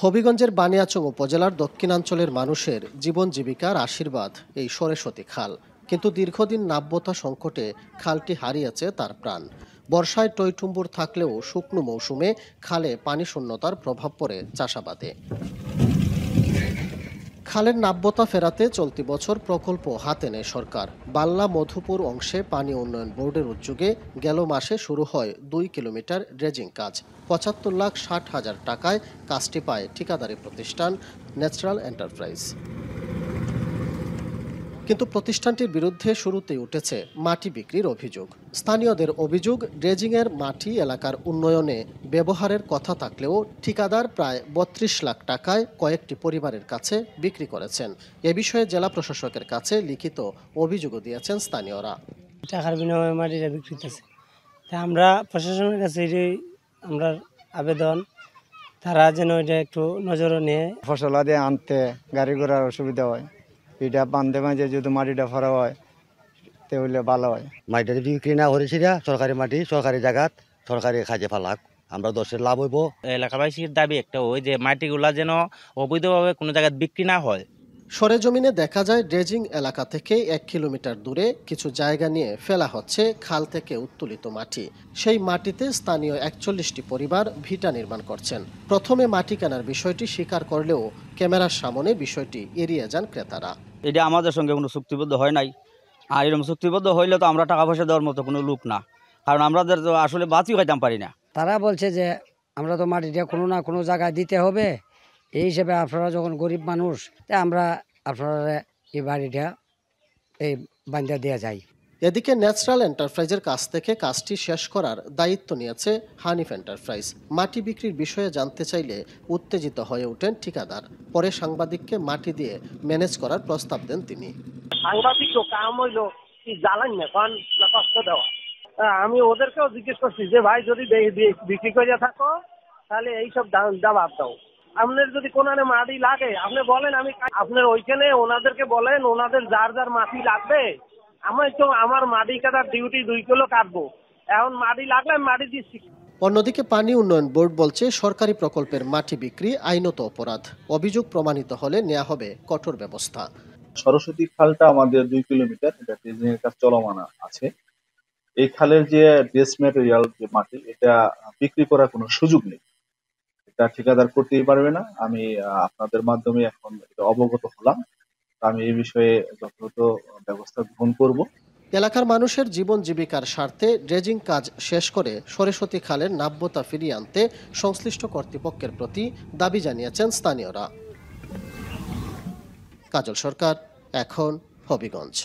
হবিগঞ্জের বানিয়াচং উপজেলার দক্ষিণাঞ্চলের মানুষের জীবন জীবিকার আশীর্বাদ এই সরেসতী খাল, কিন্তু দীর্ঘদিন নাব্যতা সংকটে খালটি হারিয়েছে তার প্রাণ। বর্ষায় টইটুম্বুর থাকলেও শুকনো মৌসুমে খালে পানি শূন্যতার প্রভাব পড়ে চাষাবাদে। খালের নাব্যতা ফেরাতে চলতি বছর প্রকল্প হাতে নেয় সরকার। বাল্লা মধুপুর অংশে পানি উন্নয়ন বোর্ডের উদ্যোগে গেল মাসে শুরু হয় 2 কিলোমিটার ড্রেজিং কাজ। ৭৫,৬০,০০০ টাকায় কাজটি পায় ঠিকাদারি প্রতিষ্ঠান ন্যাচারাল এন্টারপ্রাইজ। কিন্তু প্রতিষ্ঠানটির বিরুদ্ধে শুরুতেই উঠেছে মাটি বিক্রির অভিযোগ। স্থানীয়দের অভিযোগ, ড্রেজিংয়ের মাটি এলাকার উন্নয়নে ব্যবহারের কথা থাকলেও ঠিকাদার প্রায় ৩২ লাখ টাকায় কয়েকটি পরিবারের কাছে বিক্রি করেছেন। এ বিষয়ে জেলা প্রশাসকের কাছে লিখিত অভিযোগও দিয়েছেন স্থানীয়রা। টাকার বিনিময়ে মাটিটা বিক্রি হচ্ছে, তা আমরা প্রশাসনের কাছে এটাই আমরা আবেদন, তারা যেন এটা একটু নজরে নিয়ে। ফসল দিয়ে আনতে গাড়ি ঘোড়ার অসুবিধা হয়, এটা বান্ধে মাঝে যদি মাটিটা ফরা হয় তাহলে ভালো হয়। মাটিটা বিক্রি না করেছি, সরকারি মাটি সরকারি জায়গাত সরকারি খাজে ফালাক, আমরা দশের লাভ হইব। এলাকাবাসীর দাবি একটা ওই যে মাটিগুলা যেন অবৈধভাবে কোনো জায়গায় বিক্রি না হয়। সরেজমিনে দেখা যায় ড্রেজিং এলাকা থেকে 1 কিলোমিটার দূরে কিছু জায়গা নিয়ে ফেলা হচ্ছে খাল থেকে উত্তোলিত মাটি। সেই মাটিতে স্থানীয় 41টি পরিবার ভিটা নির্মাণ করছেন। প্রথমে মাটি কেনার বিষয়টি স্বীকার করলেও ক্যামেরার সামনে বিষয়টি এড়িয়ে যান ক্রেতারা। এটা আমাদের সঙ্গে কোনো চুক্তিবদ্ধ হয় নাই, আর এরকম চুক্তিবদ্ধ হইলে তো আমরা টাকা পয়সা দেওয়ার মতো কোনো লোক না, কারণ আমাদের তো আসলে বাঁচিও খাইতাম পারি না। তারা বলছে যে আমরা তো মাটিটা কোনো না কোনো জায়গায় দিতে হবে, এই হিসেবে আপনারা যখন গরিব মানুষ, তাই আমরা আপনারা এই বাড়িটা এই বান্ধা দেওয়া যায়। এদিকে ন্যাচারাল এন্টারপ্রাইজের কাছ থেকে কাজটি শেষ করার দায়িত্ব নিয়েছে হানিফ এন্টারপ্রাইজ। মাটি বিক্রির বিষয়ে জানতে চাইলে উত্তেজিত হয়ে ওঠেন ঠিকাদার। পরে সাংবাদিককে মাটি দিয়ে ম্যানেজ করার প্রস্তাব দেন তিনি। সাংবাদিক কাম হইলো কি জ্বালান না কারণ কষ্ট দেওয়া। আমি ওদেরকেও জিজ্ঞেস করছি যে ভাই যদি বিক্রি করে থাকো তাহলে এইসব জবাব দাও। আপনার যদি কোনো মাটি লাগে আপনি বলেন, আমি আপনার ওইখানে ওনাদেরকে বলেন, ওনাদের যার যার মাটি লাগবে, আমি তো আমার মাটি কাটার ডিউটি 2 কিলো কাটবো, এখন মাটি লাগলে আমি মাটি দিচ্ছি। অন্যদিকে পানি উন্নয়ন বোর্ড বলছে সরকারি প্রকল্পের মাটি বিক্রি আইনত অপরাধ। অভিযোগ প্রমাণিত হলে নেওয়া হবে কঠোর ব্যবস্থা। সরস্বতী খালটা আমাদের 2 কিলোমিটার, এটা ড্রেজিং এর কাজ চলমান আছে। এই খালের যে ড্রেস ম্যাটেরিয়াল যে মাটি, এটা বিক্রি করার কোনো সুযোগ নেই, এটা ঠিকাদার করতেই পারবে না। আমি আপনাদের মাধ্যমে এখন এটা অবগত হলাম, আমি এই বিষয়ে যথাযথ ব্যবস্থা গ্রহণ করব। এলাকার মানুষের জীবন জীবিকার স্বার্থে ড্রেজিং কাজ শেষ করে সরেসতী খালের নাব্যতা ফিরিয়ে আনতে সংশ্লিষ্ট কর্তৃপক্ষের প্রতি দাবি জানিয়েছেন স্থানীয়রা। কাজল সরকার, এখন হবিগঞ্জ।